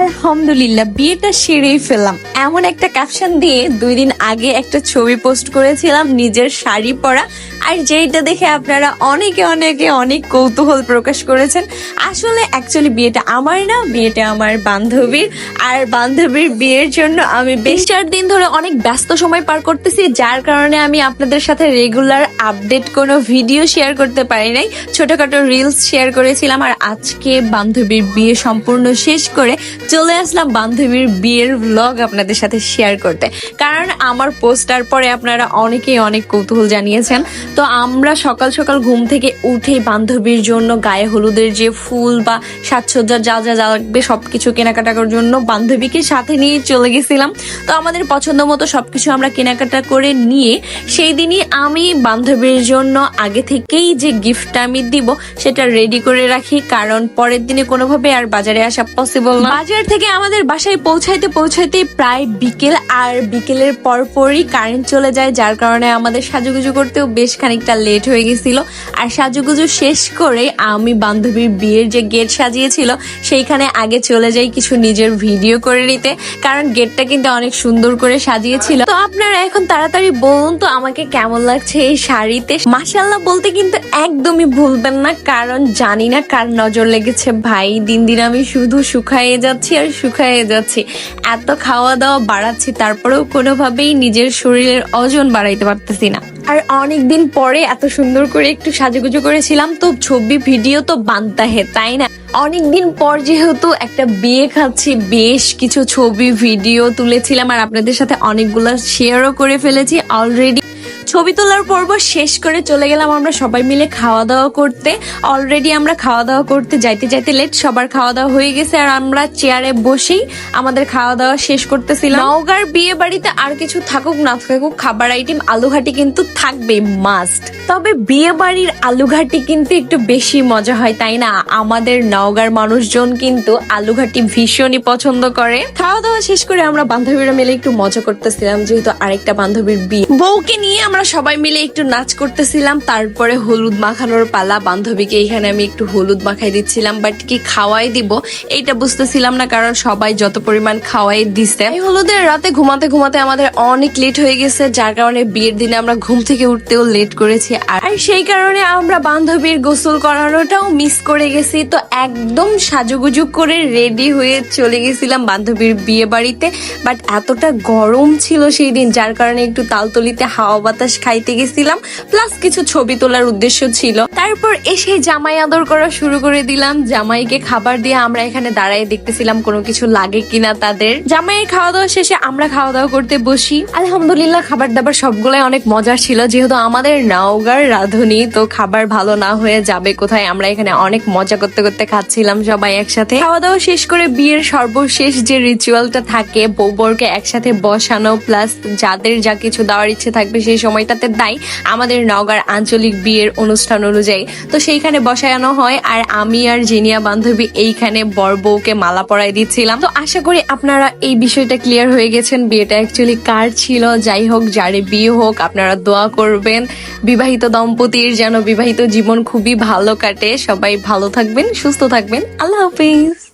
আলহামদুলিল্লাহ বিয়েটা সেরেই ফেললাম এমন একটা ক্যাপশন দিয়ে 2 দিন আগে একটা ছবি পোস্ট করেছিলাম নিজের শাড়ি পরা, আর যেটা দেখে আপনারা অনেক কৌতূহল প্রকাশ করেছেন। আসলে অ্যাকচুয়ালি বিয়েটা আমার না, বিয়েটা আমার বান্ধবীর। আর বান্ধবীর বিয়ের জন্য আমি বেশ 4 দিন ধরে অনেক ব্যস্ত সময় পার করতেছি, যার কারণে আমি আপনাদের সাথে রেগুলার আপডেট কোনো ভিডিও শেয়ার করতে পারি নাই। ছোটখাটো রিলস শেয়ার করেছিলাম, আর আজকে বান্ধবীর বিয়ে সম্পূর্ণ শেষ করে চলে আসলাম বান্ধবীর বিয়ের ভ্লগ আপনাদের সাথে শেয়ার করতে। কারণ আমার পোস্টার পরে আপনারা অনেকেই অনেক কৌতূহল জানিয়েছেন। তো আমরা সকাল সকাল ঘুম থেকে উঠে বান্ধবীর জন্য গায়ে হলুদের যে ফুল বা সাজসজ্জার যা যা লাগবে সবকিছু কেনাকাটা করার জন্য বান্ধবীকে সাথে নিয়ে চলে গেছিলাম। তো আমাদের পছন্দ মতো সবকিছু আমরা কেনাকাটা করে নিয়ে সেই দিনই আমি বান্ধবীর জন্য আগে থেকেই যে গিফটটা আমি দিব সেটা রেডি করে রাখি, কারণ পরের দিনে কোনোভাবে আর বাজারে আসা পসিবল না। বাজার থেকে আমাদের বাসায় পৌঁছাইতে প্রায় বিকেল, আর বিকেলের পরপরই কারেন্ট চলে যায়, যার কারণে আমাদের সাজুগুজু করতেও বেশ খানিকটা লেট হয়ে গেছিল। আর সাজুগুজু শেষ করে আমি বান্ধবীর বিয়ের যে গেট সাজিয়েছিল সেইখানে আগে চলে যাই কিছু নিজের ভিডিও করে নিতে, কারণ গেটটা কিন্তু অনেক সুন্দর করে সাজিয়েছিল। তো আপনারা এখন তাড়াতাড়ি বলুন তো আমাকে কেমন লাগছে এই শাড়িতে। মাশাআল্লাহ বলতে কিন্তু একদমই ভুলবেন না, কারণ জানি না কার নজর লেগেছে ভাই, দিন দিন আমি শুধু শুকাইয়ে যাচ্ছি আর শুকাইয়ে যাচ্ছি। এত খাওয়া দাওয়া বাড়াচ্ছি তারপরেও কোনোভাবেই নিজের শরীরের ওজন বাড়াইতে পারতেছি না। আর অনেকদিন পরে এত সুন্দর করে একটু সাজুগুজু করেছিলাম, তো ছবি ভিডিও তো বানতা হে, তাই না? অনেকদিন পর যেহেতু একটা বিয়ে খাচ্ছি, বেশ কিছু ছবি ভিডিও তুলেছিলাম আর আপনাদের সাথে অনেকগুলো শেয়ারও করে ফেলেছি অলরেডি। ছবি তোলার পর্ব শেষ করে চলে গেলাম আমরা সবাই মিলে খাওয়া দাওয়া করতে। অলরেডি আমরা খাওয়া দাওয়া করতে যাইতে লেট, সবার খাওয়া দাওয়া হয়ে গেছে আর আমরা চেয়ারে বসেই আমাদের খাওয়া দাওয়া শেষ করতেছিলাম। নওগাঁর বিয়ে বাড়িতে আর কিছু থাকুক না থাকুক, খাবার আইটেম আলুঘাটি কিন্তু থাকবে মাস্ট। তবে বিয়ে বাড়ির আলুঘাটি কিন্তু একটু বেশি মজা হয়, তাই না? আমাদের নওগাঁর মানুষজন কিন্তু আলুঘাটি ভীষণই পছন্দ করে। খাওয়া দাওয়া শেষ করে আমরা বান্ধবীরা মিলে একটু মজা করতেছিলাম, যেহেতু আরেকটা বান্ধবীর বিয়ে। বউকে নিয়ে আমরা সবাই মিলে একটু নাচ করতেছিলাম। তারপরে হলুদ মাখানোর পালা, বান্ধবীকে এখানে আমি একটু হলুদ মাখাই দিচ্ছিলাম, বাট কি খাওয়াই দিব এইটা বুঝতেছিলাম না, কারণ সবাই যত পরিমাণ খাওয়াই দিচ্ছে। এই হলুদের রাতে ঘুমাতে আমাদের অনেক লেট হয়ে গেছে, যার কারণে বিয়ের দিনে আমরা ঘুম থেকে উঠতেও লেট করেছি, আর সেই কারণে আমরা বান্ধবীর গোসল করানোটাও মিস করে গেছি। তো একদম সাজুগুজু করে রেডি হয়ে চলে গেছিলাম বান্ধবীর বিয়ে বাড়িতে, বাট এতটা গরম ছিল সেই দিন, যার কারণে একটু তালতলিতে হাওয়া বাতাস খাইতে গেছিলাম, প্লাস কিছু ছবি তোলার উদ্দেশ্য ছিল। তারপর এসে জামাই আদর করা শুরু করে দিলাম। জামাইকে খাবার দিয়ে আমরা এখানে দাঁড়ায় দেখতেছিলাম কোনো কিছু লাগে কিনা তাদের। জামাইয়ের খাওয়া দাওয়া শেষে আমরা খাওয়া দাওয়া করতে বসি। আলহামদুলিল্লাহ খাবার দাবার সবগুলাই অনেক মজার ছিল, যেহেতু আমাদের নওগাঁর রাঁধুনি, তো খাবার ভালো না হয়ে যাবে কোথায়। আমরা এখানে অনেক মজা করতে করতে খাচ্ছিলাম সবাই একসাথে। খাওয়া দাওয়া শেষ করে বিয়ের সর্বশেষ যে রিচুয়ালটা থাকে, বউ বরকে একসাথে বসানো, প্লাস যাদের যা কিছু দেওয়ার ইচ্ছে থাকবে সেই সময়টাতে দেয় আমাদের নওগাঁর আঞ্চলিক বিয়ের অনুষ্ঠান অনুযায়ী। তো সেইখানে বসানো হয়, আর আমি আর জিনিয়া বান্ধবী এইখানে বর বউকে মালা পরাই দিচ্ছিলাম। তো আশা করি আপনারা এই বিষয়টা ক্লিয়ার হয়ে গেছেন, বিয়েটা অ্যাকচুয়ালি কার ছিল। যাই হোক, যারে বিয়ে হোক, আপনারা দোয়া করবেন বিবাহিত দম্পতির যেন বিবাহিত জীবন খুবই ভালো কাটে। সবাই ভালো থাকবেন, সুস্থ থাকবেন। আল্লাহ হাফিজ।